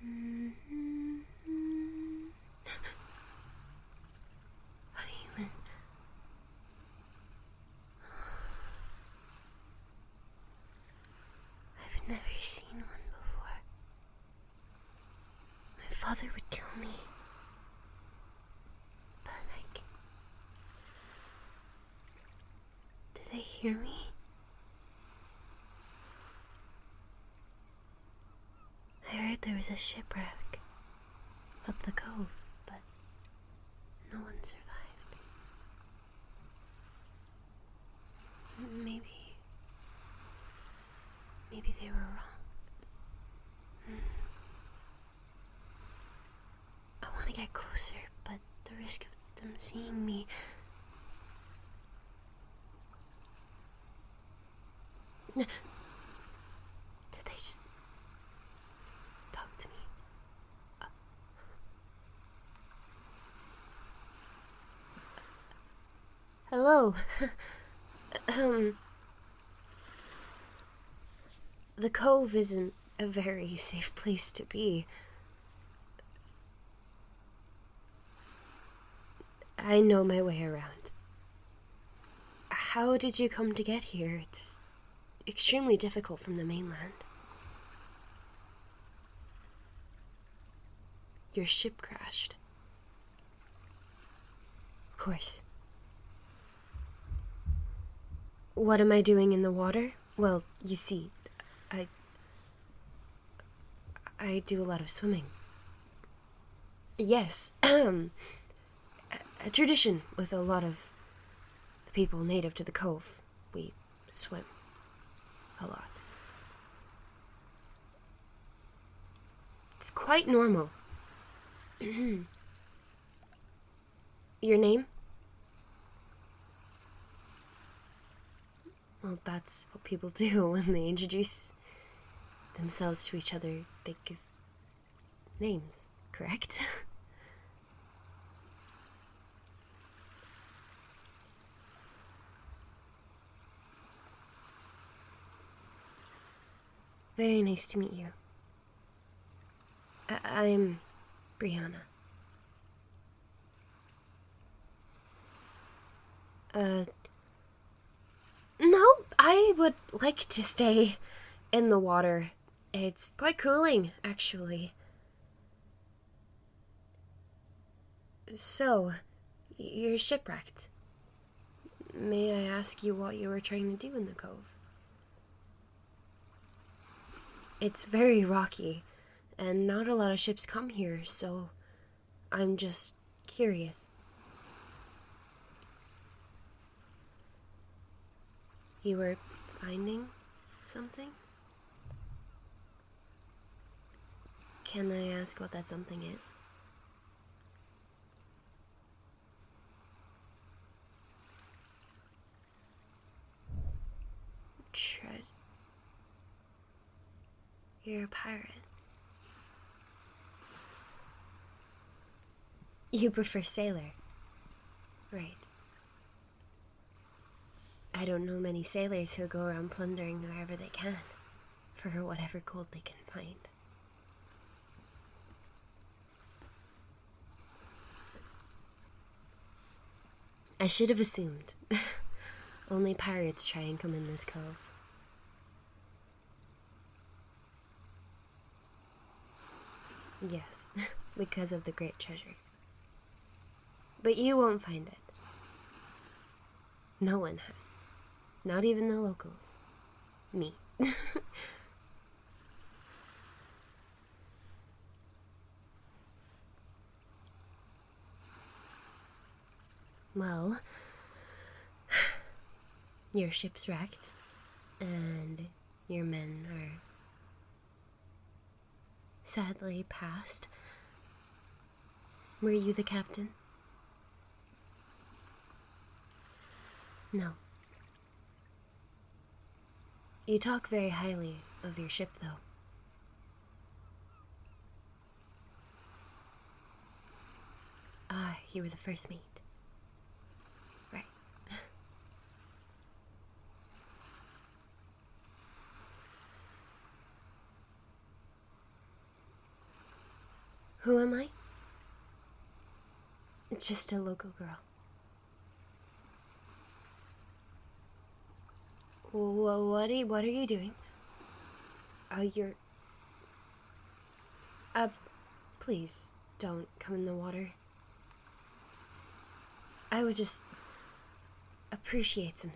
A human. I've never seen one before. My father would kill me. But did they hear me? I heard there was a shipwreck up the cove, but no one survived. Maybe they were wrong. I want to get closer, but the risk of them seeing me... Did they just talk to me? Hello. The cove isn't a very safe place to be. I know my way around. How did you come to get here? It's extremely difficult from the mainland. Your ship crashed. Of course. What am I doing in the water? Well, you see, I do a lot of swimming. Yes, a tradition with a lot of the people native to the cove. We swim a lot. It's quite normal. Your name? Well, that's what people do when they introduce themselves to each other. They give names, correct? Very nice to meet you. I'm Brianna. No, I would like to stay in the water. It's quite cooling, actually. So, you're shipwrecked. May I ask you what you were trying to do in the cove? It's very rocky, and not a lot of ships come here, so I'm just curious. You were finding something? Can I ask what that something is? You're a pirate. You prefer sailor. Right. I don't know many sailors who go around plundering wherever they can, for whatever gold they can find. I should have assumed. Only pirates try and come in this cove. Yes, because of the great treasure. But you won't find it. No one has. Not even the locals. Me. Well, your ship's wrecked, and your men are sadly passed. Were you the captain? No. You talk very highly of your ship, though. Ah, you were the first mate. Right. Who am I? Just a local girl. What are you doing? You're... Please don't come in the water. I would just appreciate some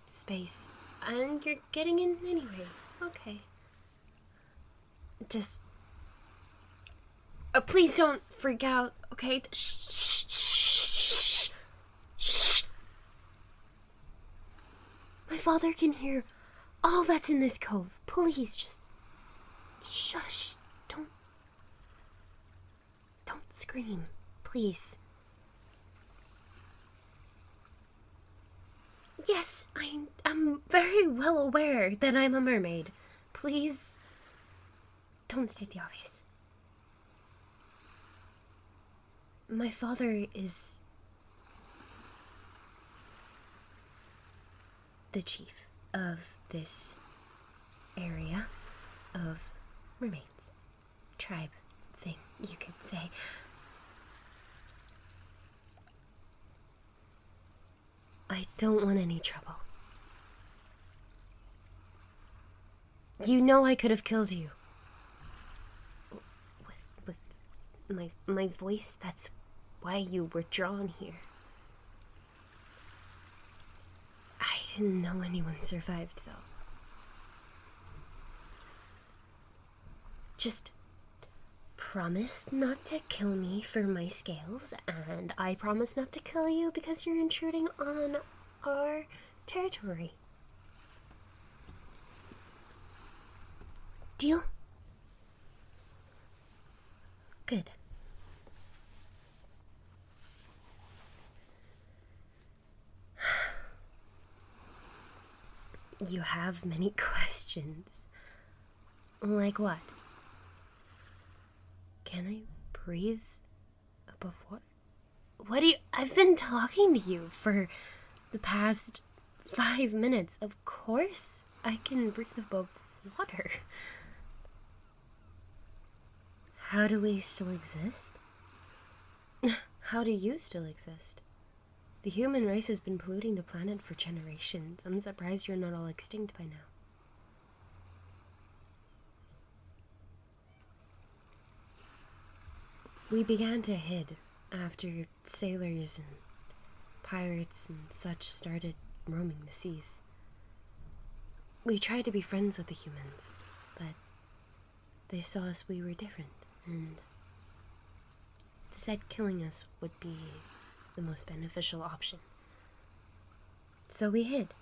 space. And you're getting in anyway. Okay. Just... please don't freak out, okay? Shh. My father can hear all that's in this cove. Please, just... shush. Don't scream. Please. Yes, I'm very well aware that I'm a mermaid. Please, don't state the obvious. My father is the chief of this area of mermaids. Tribe thing, you could say. I don't want any trouble. You know I could have killed you. With my voice, that's why you were drawn here. I didn't know anyone survived, though. Just promise not to kill me for my scales, and I promise not to kill you because you're intruding on our territory. Deal? Good. You have many questions. Like what? Can I breathe above water? What do you... I've been talking to you for the past 5 minutes. Of course I can breathe above water. How do we still exist? How do you still exist? The human race has been polluting the planet for generations. I'm surprised you're not all extinct by now. We began to hid after sailors and pirates and such started roaming the seas. We tried to be friends with the humans, but they saw us we were different, and said killing us would be the most beneficial option. So we hid.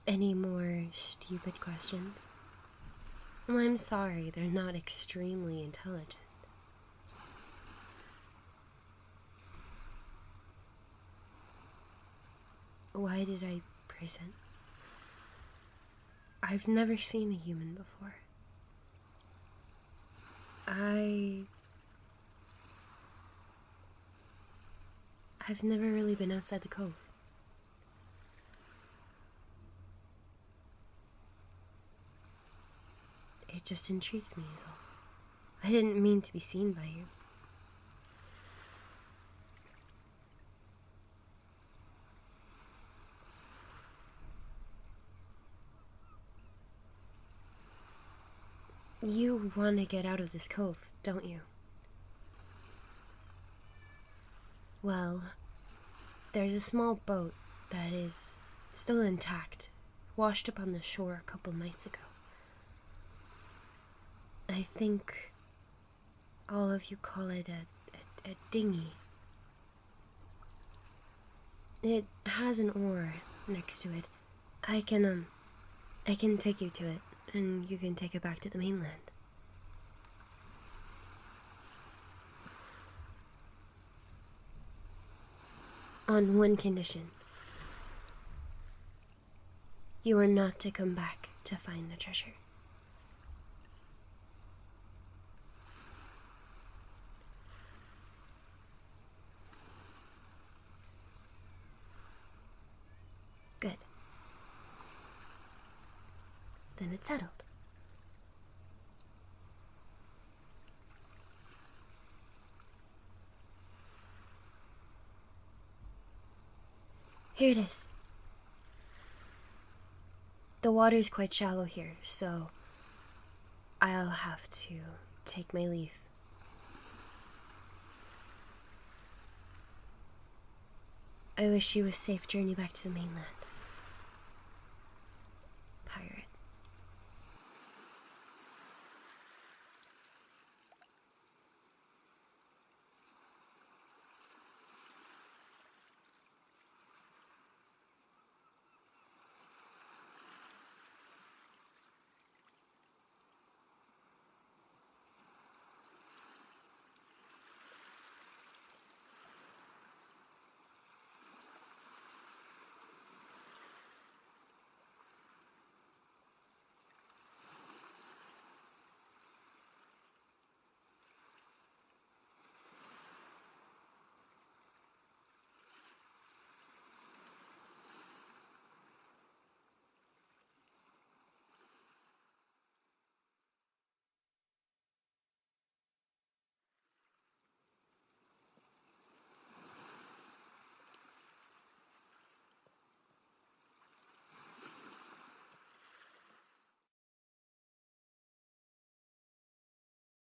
Any more stupid questions? Well, I'm sorry, they're not extremely intelligent. Why did I present? I've never seen a human before. I've never really been outside the cove. It just intrigued me is all. I didn't mean to be seen by you. You want to get out of this cove, don't you? Well, there's a small boat that is still intact, washed up on the shore a couple nights ago. I think all of you call it a dinghy. It has an oar next to it. I can take you to it, and you can take it back to the mainland. On one condition. You are not to come back to find the treasure. Good. then it's settled. Here it is. The water's quite shallow here, so I'll have to take my leave. I wish you a safe journey back to the mainland.